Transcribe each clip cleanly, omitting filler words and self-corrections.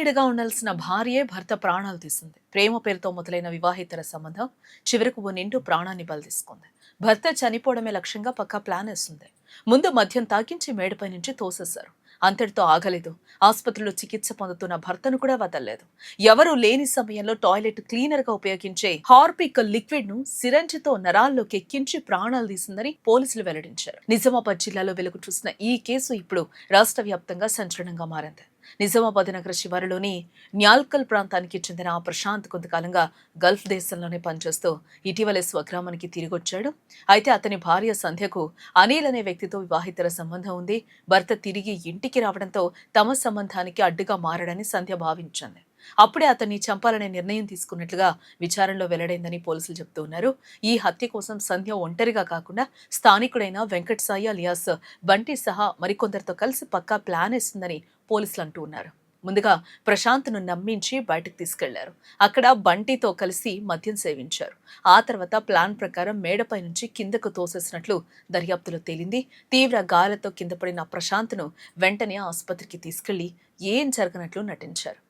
నీడగా ఉండాల్సిన భార్యే భర్త ప్రాణాలు తీసింది. ప్రేమ పేరుతో మొదలైన వివాహేతర సంబంధం చివరకు ఓ నిండు ప్రాణాన్ని బలి తీసుకుంది. భర్త చనిపోవడమే లక్ష్యంగా పక్కా ప్లాన్ వేస్తుంది. ముందు మద్యం తాగించి మేడపై నుంచి తోసేశారు. అంతటితో ఆగలేదు. ఆసుపత్రిలో చికిత్స పొందుతున్న భర్తను కూడా వదలలేదు. ఎవరూ లేని సమయంలో టాయిలెట్ క్లీనర్ గా ఉపయోగించే హార్పిక్ లిక్విడ్ ను సిరంజితో నరాల్లోకి ఎక్కించి ప్రాణాలు తీసిందని పోలీసులు వెల్లడించారు. నిజామాబాద్ జిల్లాలో వెలుగు చూసిన ఈ కేసు ఇప్పుడు రాష్ట్ర వ్యాప్తంగా సంచలనంగా మారింది. నిజామాబాద్ నగర శివారులోని న్యాల్కల్ ప్రాంతానికి చెందిన ప్రశాంత్ కొంతకాలంగా గల్ఫ్ దేశంలోనే పనిచేస్తూ ఇటీవలే స్వగ్రామానికి తిరిగొచ్చాడు. అయితే అతని భార్య సంధ్యకు అనిల్ అనే వ్యక్తితో వివాహితర సంబంధం ఉంది. భర్త తిరిగి ఇంటికి రావడంతో తమ సంబంధానికి అడ్డుగా మారడని సంధ్య భావించింది. అప్పుడే అతన్ని చంపాలనే నిర్ణయం తీసుకున్నట్లుగా విచారణలో వెల్లడైందని పోలీసులు చెబుతున్నారు. ఈ హత్య కోసం సంధ్య ఒంటరిగా కాకుండా స్థానికుడైన వెంకట్ సాయి అలియాస్ బంటి సహా మరికొందరితో కలిసి పక్కా ప్లాన్ వేస్తుందని పోలీసులు అంటూ ఉన్నారు. ముందుగా ప్రశాంత్ను నమ్మించి బయటకు తీసుకెళ్లారు. అక్కడ బంటితో కలిసి మద్యం సేవించారు. ఆ తర్వాత ప్లాన్ ప్రకారం మేడపై నుంచి కిందకు తోసేసినట్లు దర్యాప్తులో తేలింది. తీవ్ర గాయాలతో కింద పడిన ప్రశాంత్ను వెంటనే ఆసుపత్రికి తీసుకెళ్లి ఏం జరగనట్లు నటించారు.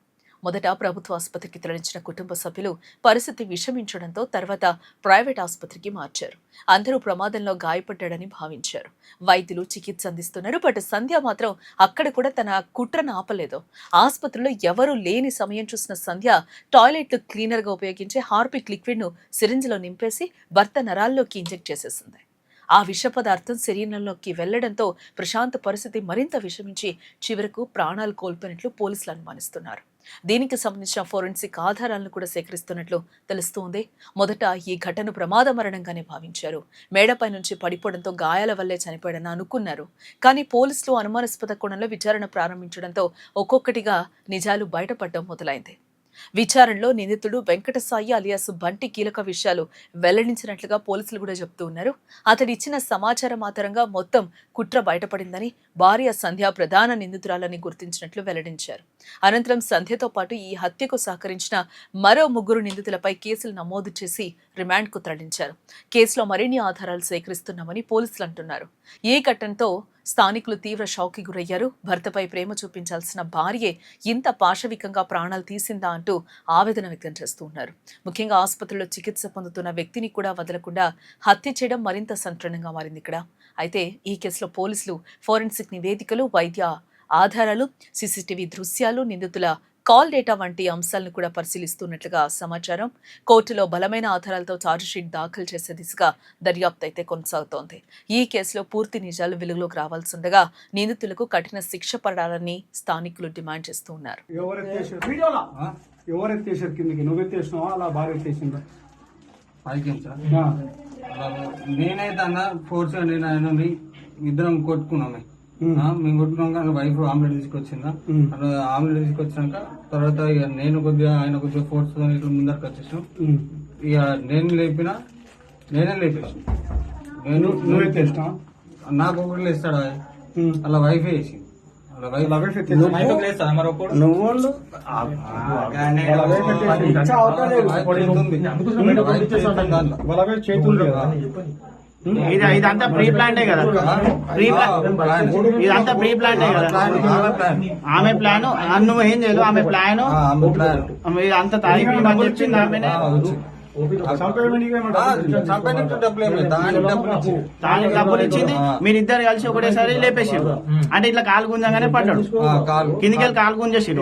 మొదట ప్రభుత్వ ఆసుపత్రికి తరలించిన కుటుంబ సభ్యులు పరిస్థితి విషమించడంతో తర్వాత ప్రైవేట్ ఆసుపత్రికి మార్చారు. అందరూ ప్రమాదంలో గాయపడ్డాడని భావించారు. వైద్యులు చికిత్స అందిస్తున్నారు. బట్ సంధ్య మాత్రం అక్కడ కూడా తన కుట్రను ఆపలేదు. ఆసుపత్రిలో ఎవరూ లేని సమయం చూసిన సంధ్య టాయిలెట్ క్లీనర్ గా ఉపయోగించే హార్పిక్ లిక్విడ్ ను సిరింజ్లో నింపేసి భర్త నరాల్లోకి ఇంజెక్ట్ చేసేసింది. ఆ విష పదార్థం శరీరంలోకి వెళ్లడంతో ప్రశాంత్ పరిస్థితి మరింత విషమించి చివరకు ప్రాణాలు కోల్పోయినట్లు పోలీసులు అనుమానిస్తున్నారు. దీనికి సంబంధించిన ఫోరెన్సిక్ ఆధారాలను కూడా సేకరిస్తున్నట్లు తెలుస్తోంది. మొదట ఈ ఘటన ప్రమాద మరణంగానే భావించారు. మేడపై నుంచి పడిపోవడంతో గాయాల వల్లే చనిపోయాడని అనుకున్నారు. కానీ పోలీసులు అనుమానాస్పద కోణంలో విచారణ ప్రారంభించడంతో ఒక్కొక్కటిగా నిజాలు బయటపడడం మొదలైంది. విచారణలో నిందితుడు వెంకటసాయి అలియాస్ బంటి కీలక విషయాలు వెల్లడించినట్లుగా పోలీసులు కూడా చెబుతూ ఉన్నారు. అతడు ఇచ్చిన సమాచారం ఆధారంగా మొత్తం కుట్ర బయటపడిందని, భార్య సంధ్య ప్రధాన నిందితురాలని గుర్తించినట్లు వెల్లడించారు. అనంతరం సంధ్యతో పాటు ఈ హత్యకు సహకరించిన మరో 3 నిందితులపై కేసులు నమోదు చేసి రిమాండ్కు తరలించారు. కేసులో మరిన్ని ఆధారాలు సేకరిస్తున్నామని పోలీసులు అంటున్నారు. ఈ ఘటనతో స్థానికులు తీవ్ర షాక్కి గురయ్యారు. భర్తపై ప్రేమ చూపించాల్సిన భార్యే ఇంత పాశవికంగా ప్రాణాలు తీసిందా అంటూ ఆవేదన వ్యక్తం చేస్తూ ఉన్నారు. ముఖ్యంగా ఆసుపత్రిలో చికిత్స పొందుతున్న వ్యక్తిని కూడా వదలకుండా హత్య చేయడం మరింత సంచలనంగా మారింది ఇక్కడ. అయితే ఈ కేసులో పోలీసులు ఫోరెన్సిక్ నివేదికలు, వైద్య ఆధారాలు, సీసీటీవీ దృశ్యాలు, నిందితుల కాల్ డేటా వంటి అంశాలను కూడా పరిశీలిస్తున్నట్లుగా సమాచారం. కోర్టులో బలమైన ఆధారాలతో ఛార్జిషీట్ దాఖలు చేసే దిశగా దర్యాప్తు అయితే కొనసాగుతోంది. ఈ కేసులో పూర్తి నిజాలు వెలుగులోకి రావాల్సిండగా నిందితులకు కఠిన శిక్ష పడాలని స్థానికులు డిమాండ్ చేస్తూ ఉన్నారు. నేనైతే అన్న ఫోర్స్ ఇద్దరం కొట్టుకున్నామే. మేము కొట్టుకున్నాక వైఫ్ ఆమ్లెట్ తీసుకొచ్చిందా, ఆమ్లెట్ తీసుకొచ్చాక తర్వాత ఇక నేను కొద్దిగా ఆయన కొద్దిగా ఫోర్స్ ఇట్లా ముందరికి వచ్చేసాం. ఇక నేనే లేపేసాను. నాకు ఒకటి లేస్తాడా అలా వైఫ్ వేసి ఇదంతా ప్రీ ప్లాంటే కదా, ఇదంతా ప్రీ ప్లాంటే కదా. ఆమె ప్లాన్ నువ్వు ఏం చేయదు, ఆమె ప్లాన్ ఇదంతా తాగి వచ్చింది. ఆమెనే దానికి డబ్బులు ఇచ్చింది. మీరిద్దరు కలిసి ఒకటేసారి లేపేసారు. అంటే ఇట్లా కాలు గుంజంగానే పడ్డాడు. కిందికి వెళ్ళి కాలు గుంజేసారు.